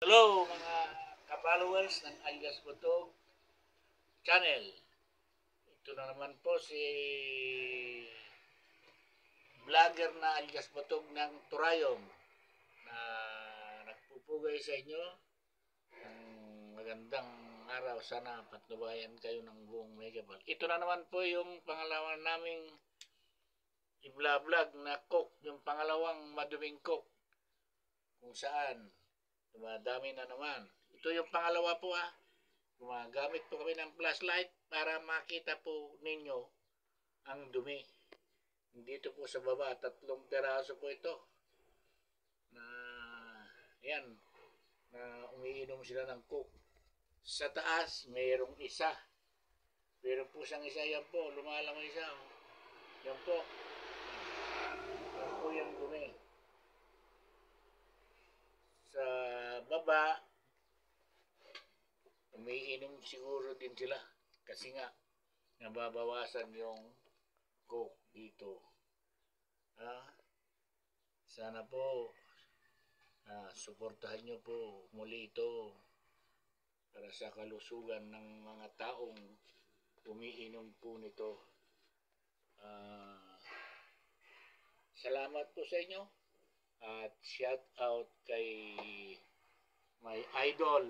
Hello mga ka-followers ng Alias Butog channel. Ito na naman po si vlogger na Alias Butog ng Turayom na nagpupugay sa inyo ng magandang araw. Sana patnubayan kayo ng buong Megaball. Ito na naman po yung pangalawa naming i-vlog na cook, yung pangalawang maduming cook kung saan dumadami na naman. Ito yung pangalawa po Gumagamit po kami ng flashlight para makita po ninyo ang dumi. Dito po sa baba, 3 peraso po ito. Na yan, na umiinom sila ng coke. Sa taas, mayroong isa. Meron po siyang isa, yan po, lumalangoy isa. Yan po. Yan po yung dumi. Sa baba, umiinom siguro din sila kasi nga nababawasan yung coke dito. Sana po suportahan nyo po muli ito para sa kalusugan ng mga taong umiinom po nito. Salamat po sa inyo at shout out kay my idol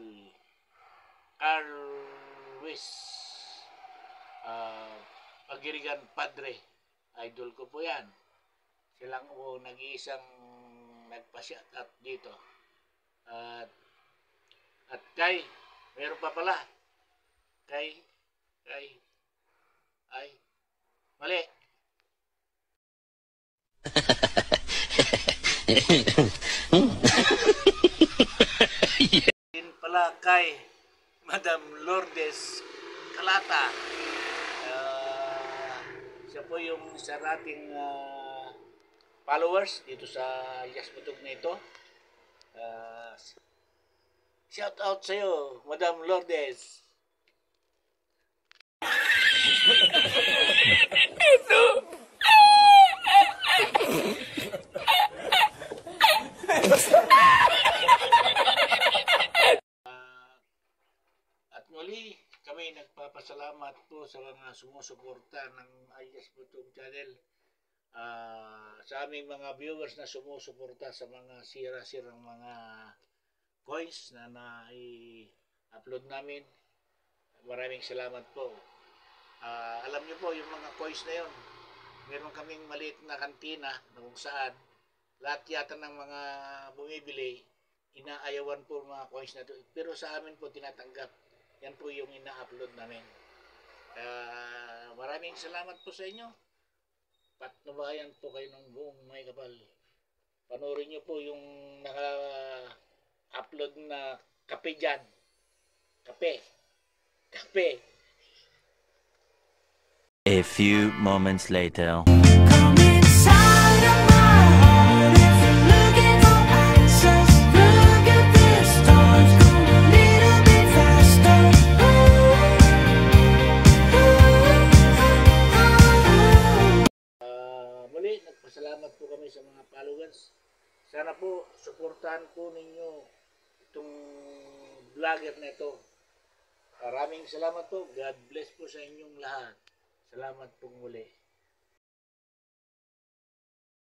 Carl Ruiz, Pagirigan Padre. Idol ko po yan. Silang nag-iisang nagpa-shout out dito. At kay, meron pa pala. Mali. Din pala kay Madam Lourdes Calata. Siya po yung isa nating followers dito sa Alias Butog na ito. Shout out sa iyo, Madam Lourdes. Muli, kami nagpapasalamat po sa mga sumusuporta ng Alias Butog channel. Sa aming mga viewers na sumusuporta sa mga sira-sirang mga coins na na-upload namin. Maraming salamat po. Alam niyo po, yung mga coins na yun, meron kaming maliit na kantina na kung saan lahat yata ng mga bumibili, inaayawan po mga coins na ito. Pero sa amin po tinatanggap. Yan po yung ina-upload namin. Maraming salamat po sa inyo. Patnubayan po kayo ng buong Megaball. Panoorin nyo po yung naka-upload na kape dyan. Kape. A few moments later. Salamat po kami sa mga followers. Sana po suportahan po ninyo itong vlogger na ito. Maraming salamat po. God bless po sa inyong lahat. Salamat po muli.